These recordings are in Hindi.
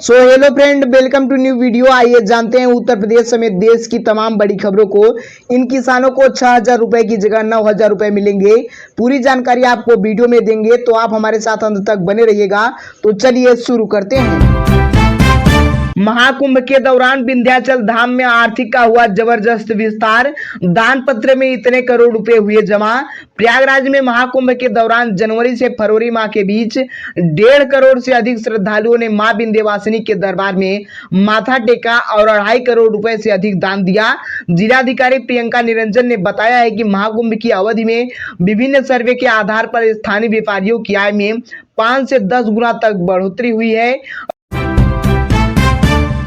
So hello friend, welcome to new video. आइए जानते हैं उत्तर प्रदेश समेत देश की तमाम बड़ी खबरों को। इन किसानों को 6,000 रुपए की जगह 9,000 रुपए मिलेंगे। पूरी जानकारी आपको वीडियो में देंगे, तो आप हमारे साथ अंत तक बने रहिएगा। तो चलिए शुरू करते हैं। महाकुंभ के दौरान विंध्याचल धाम में आर्थिक का हुआ जबरदस्त विस्तार। दान पत्र में इतने करोड़ रुपए हुए जमा। प्रयागराज में महाकुंभ के दौरान जनवरी से फरवरी माह के बीच 1.5 करोड़ से अधिक श्रद्धालुओं ने मां विंध्यवासिनी के दरबार में माथा टेका और 2.5 करोड़ रुपए से अधिक दान दिया। जिलाधिकारी प्रियंका निरंजन ने बताया है कि महाकुंभ की अवधि में विभिन्न सर्वे के आधार पर स्थानीय व्यापारियों की आय में 5 से 10 गुना तक बढ़ोतरी हुई है।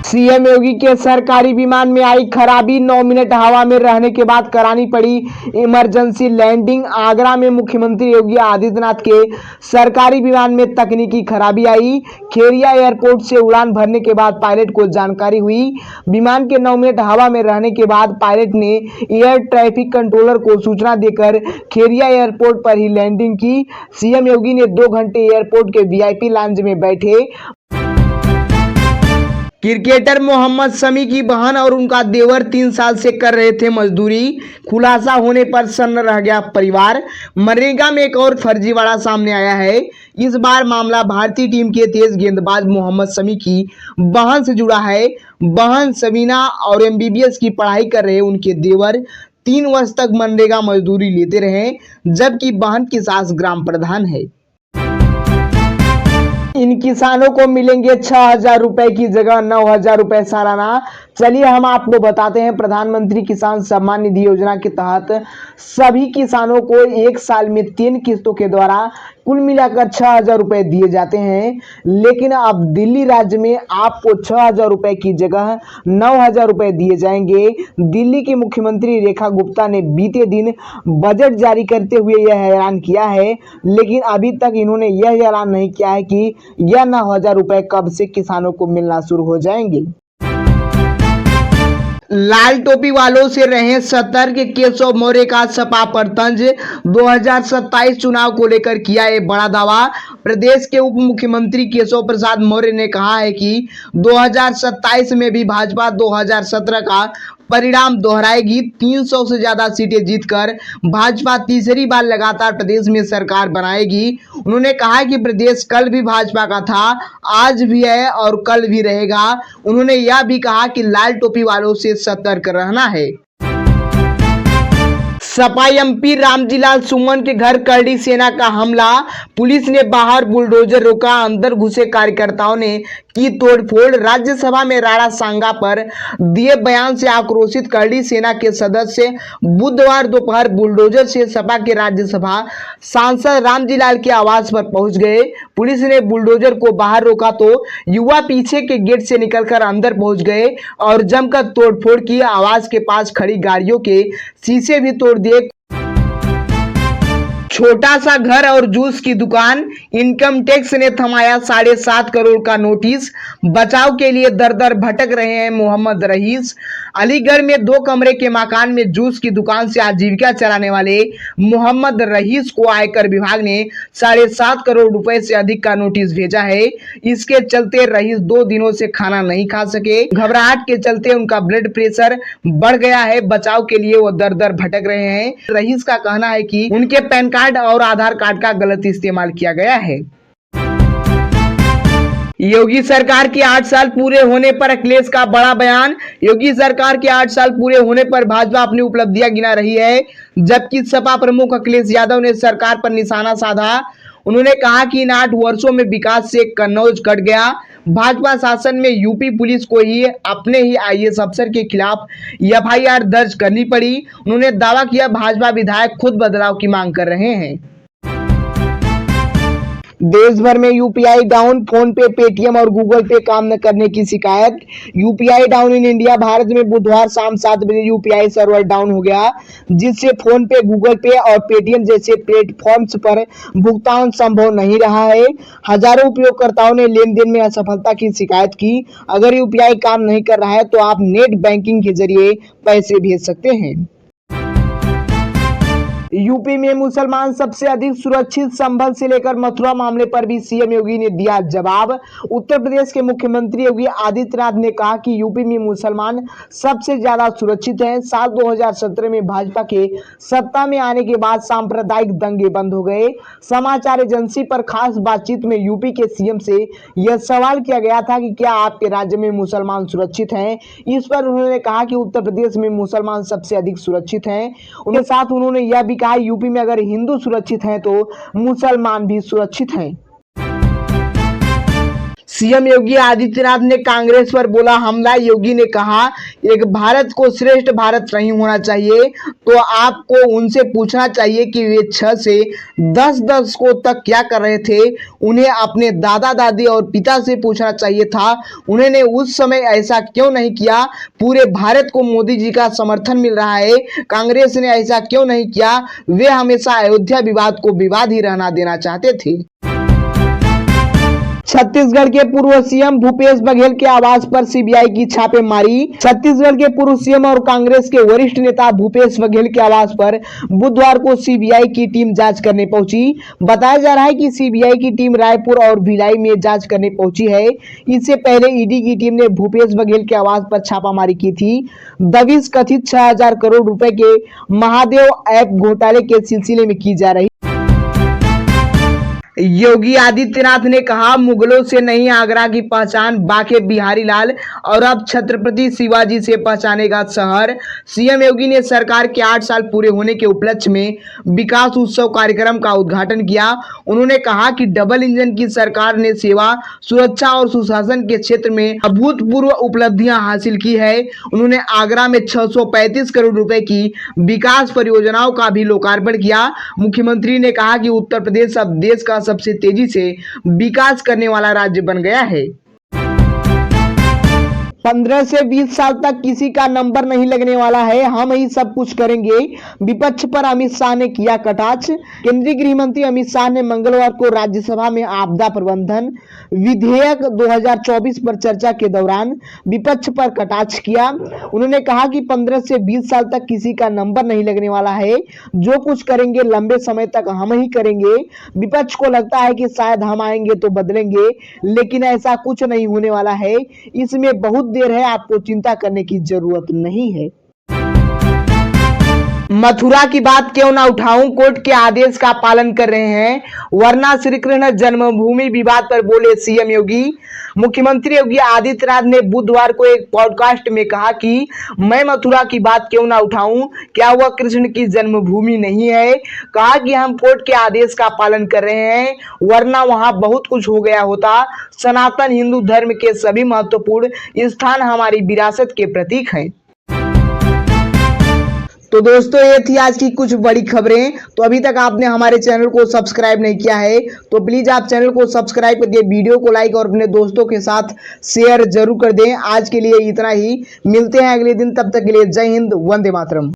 सीएम योगी के सरकारी विमान में आई खराबी। 9 मिनट हवा में रहने के बाद करानी पड़ी इमरजेंसी लैंडिंग। आगरा में मुख्यमंत्री योगी आदित्यनाथ के सरकारी विमान में तकनीकी खराबी आई। खेरिया एयरपोर्ट से उड़ान भरने के बाद पायलट को जानकारी हुई। विमान के 9 मिनट हवा में रहने के बाद पायलट ने एयर ट्रैफिक कंट्रोलर को सूचना देकर खेरिया एयरपोर्ट पर ही लैंडिंग की। सीएम योगी ने 2 घंटे एयरपोर्ट के वीआईपी लाउंज में बैठे। क्रिकेटर मोहम्मद शमी की बहन और उनका देवर 3 साल से कर रहे थे मजदूरी। खुलासा होने पर सन्न रह गया परिवार। मनरेगा में एक और फर्जीवाड़ा सामने आया है। इस बार मामला भारतीय टीम के तेज गेंदबाज मोहम्मद शमी की बहन से जुड़ा है। बहन सबीना और एमबीबीएस की पढ़ाई कर रहे उनके देवर 3 वर्ष तक मनरेगा मजदूरी लेते रहे, जबकि बहन की सास ग्राम प्रधान है। इन किसानों को मिलेंगे 6,000 रुपए की जगह 9,000 रुपए सालाना। चलिए हम आपको बताते हैं। प्रधानमंत्री किसान सम्मान निधि योजना के तहत सभी किसानों को 1 साल में 3 किस्तों के द्वारा कुल मिलाकर 6,000 रुपए दिए जाते हैं। लेकिन अब दिल्ली राज्य में आपको 6,000 रुपए की जगह 9,000 रुपए दिए जाएंगे। दिल्ली की मुख्यमंत्री रेखा गुप्ता ने बीते दिन बजट जारी करते हुए यह ऐलान किया है, लेकिन अभी तक इन्होंने यह ऐलान नहीं किया है कि यह 9,000 रुपए कब से किसानों को मिलना शुरू हो जाएंगे। लाल टोपी वालों से रहें सतर्क। केशव मौर्य का सपा पर तंज। 2027 चुनाव को लेकर किया एक बड़ा दावा। प्रदेश के उप मुख्यमंत्री केशव प्रसाद मौर्य ने कहा है कि 2027 में भी भाजपा 2017 का परिणाम दोहराएगी। 300 से ज्यादा सीटें जीतकर भाजपा तीसरी बार लगातार प्रदेश में सरकार बनाएगी। उन्होंने कहा कि प्रदेश कल भी भाजपा का था, आज भी है और कल भी रहेगा। उन्होंने यह भी कहा कि लाल टोपी वालों से सतर्क रहना है। सपा एमपी रामजीलाल सुमन के घर करड़ी सेना का हमला। पुलिस ने बाहर बुलडोजर रोका, अंदर घुसे कार्यकर्ताओं ने की तोड़फोड़। राज्यसभा में राणा सांगा पर दिए बयान से आक्रोशित करड़ी सेना के सदस्य बुधवार दोपहर बुलडोजर से सपा के राज्यसभा सांसद रामजीलाल के आवास पर पहुंच गए। पुलिस ने बुलडोजर को बाहर रोका तो युवा पीछे के गेट से निकलकर अंदर पहुंच गए और जमकर तोड़फोड़ की। आवास के पास खड़ी गाड़ियों के शीशे भी तोड़ दिए। छोटा सा घर और जूस की दुकान। इनकम टैक्स ने थमाया 7.5 करोड़ का नोटिस। बचाव के लिए दर दर भटक रहे हैं मोहम्मद रईस। अलीगढ़ में 2 कमरे के मकान में जूस की दुकान से आजीविका चलाने वाले मोहम्मद रईस को आयकर विभाग ने 7.5 करोड़ रुपए से अधिक का नोटिस भेजा है। इसके चलते रईस 2 दिनों से खाना नहीं खा सके। घबराहट के चलते उनका ब्लड प्रेशर बढ़ गया है। बचाव के लिए वो दर दर भटक रहे हैं। रईस का कहना है कि उनके पैन कार्ड और आधार कार्ड का गलत इस्तेमाल किया गया है। योगी सरकार के 8 साल पूरे होने पर अखिलेश का बड़ा बयान। योगी सरकार के 8 साल पूरे होने पर भाजपा अपनी उपलब्धियां गिना रही है, जबकि सपा प्रमुख अखिलेश यादव ने सरकार पर निशाना साधा। उन्होंने कहा कि इन 8 वर्षों में विकास से कन्नौज कट गया। भाजपा शासन में यूपी पुलिस को ही अपने ही आईएएस अफसर के खिलाफ एफआईआर दर्ज करनी पड़ी। उन्होंने दावा किया भाजपा विधायक खुद बदलाव की मांग कर रहे हैं। देश भर में यूपीआई डाउन। फोन पे, पेटीएम और गूगल पे काम न करने की शिकायत। UPI down in India. Bharat में बुधवार शाम 7 बजे यूपीआई सर्वर डाउन हो गया, जिससे फोन पे, गूगल पे और पेटीएम जैसे प्लेटफॉर्म्स पर भुगतान संभव नहीं रहा है। हजारों उपयोगकर्ताओं ने लेन देन में असफलता की शिकायत की। अगर यूपीआई काम नहीं कर रहा है तो आप नेट बैंकिंग के जरिए पैसे भेज सकते हैं। यूपी में मुसलमान सबसे अधिक सुरक्षित, संभल से लेकर मथुरा मामले पर भी सीएम योगी ने दिया जवाब। उत्तर प्रदेश के मुख्यमंत्री योगी आदित्यनाथ ने कहा कि यूपी में मुसलमान सबसे ज्यादा सुरक्षित हैं। साल 2017 में भाजपा के सत्ता में आने के बाद सांप्रदायिक दंगे बंद हो गए। समाचार एजेंसी पर खास बातचीत में यूपी के सीएम से यह सवाल किया गया था कि क्या आपके राज्य में मुसलमान सुरक्षित हैं। इस पर उन्होंने कहा कि उत्तर प्रदेश में मुसलमान सबसे अधिक सुरक्षित हैं। उनके साथ उन्होंने यह भी कहा यूपी में अगर हिंदू सुरक्षित हैं तो मुसलमान भी सुरक्षित हैं। सीएम योगी आदित्यनाथ ने कांग्रेस पर बोला हमला। योगी ने कहा एक भारत को श्रेष्ठ भारत नहीं होना चाहिए तो आपको उनसे पूछना चाहिए कि वे 6 से 10 दशकों तक क्या कर रहे थे। उन्हें अपने दादा दादी और पिता से पूछना चाहिए था उन्होंने उस समय ऐसा क्यों नहीं किया। पूरे भारत को मोदी जी का समर्थन मिल रहा है, कांग्रेस ने ऐसा क्यों नहीं किया। वे हमेशा अयोध्या विवाद को विवाद ही रहना देना चाहते थे। छत्तीसगढ़ के पूर्व सीएम भूपेश बघेल के आवास पर सीबीआई की छापेमारी। छत्तीसगढ़ के पूर्व सीएम और कांग्रेस के वरिष्ठ नेता भूपेश बघेल के आवास पर बुधवार को सीबीआई की टीम जांच करने पहुंची। बताया जा रहा है कि सीबीआई की टीम रायपुर और भिलाई में जांच करने पहुंची है। इससे पहले ईडी की टीम ने भूपेश बघेल के आवास पर छापामारी की थी। दबिश कथित 6000 करोड़ रुपए के महादेव ऐप घोटाले के सिलसिले में की जा रही। योगी आदित्यनाथ ने कहा मुगलों से नहीं आगरा की पहचान बाके बिहारी लाल और अब छत्रपति शिवाजी से पहचानेगा शहर। सीएम योगी ने सरकार के 8 साल पूरे होने के उपलक्ष्य में विकास उत्सव कार्यक्रम का उद्घाटन किया। उन्होंने कहा कि डबल इंजन की सरकार ने सेवा, सुरक्षा और सुशासन के क्षेत्र में अभूतपूर्व उपलब्धियां हासिल की है। उन्होंने आगरा में 635 करोड़ रुपए की विकास परियोजनाओं का भी लोकार्पण किया। मुख्यमंत्री ने कहा कि उत्तर प्रदेश अब देश का सबसे तेजी से विकास करने वाला राज्य बन गया है। 15 से 20 साल तक किसी का नंबर नहीं लगने वाला है, हम ही सब कुछ करेंगे। विपक्ष पर अमित शाह ने किया कटाक्ष। केंद्रीय गृह मंत्री अमित शाह ने मंगलवार को राज्यसभा में आपदा प्रबंधन विधेयक 2024 पर चर्चा के दौरान विपक्ष पर कटाक्ष किया। उन्होंने कहा कि 15 से 20 साल तक किसी का नंबर नहीं लगने वाला है, जो कुछ करेंगे लंबे समय तक हम ही करेंगे। विपक्ष को लगता है कि शायद हम आएंगे तो बदलेंगे, लेकिन ऐसा कुछ नहीं होने वाला है। इसमें बहुत देर है, आपको चिंता करने की जरूरत नहीं है। मथुरा की बात क्यों ना उठाऊं, कोर्ट के आदेश का पालन कर रहे हैं, वरना श्री कृष्ण जन्मभूमि विवाद पर बोले सीएम योगी। मुख्यमंत्री योगी आदित्यनाथ ने बुधवार को एक पॉडकास्ट में कहा कि मैं मथुरा की बात क्यों ना उठाऊं, क्या वह कृष्ण की जन्मभूमि नहीं है। कहा कि हम कोर्ट के आदेश का पालन कर रहे हैं, वरना वहां बहुत कुछ हो गया होता। सनातन हिंदू धर्म के सभी महत्वपूर्ण स्थान हमारी विरासत के प्रतीक हैं। तो दोस्तों ये थी आज की कुछ बड़ी खबरें। तो अभी तक आपने हमारे चैनल को सब्सक्राइब नहीं किया है तो प्लीज आप चैनल को सब्सक्राइब करके वीडियो को लाइक और अपने दोस्तों के साथ शेयर जरूर कर दें। आज के लिए इतना ही, मिलते हैं अगले दिन, तब तक के लिए जय हिंद, वंदे मातरम।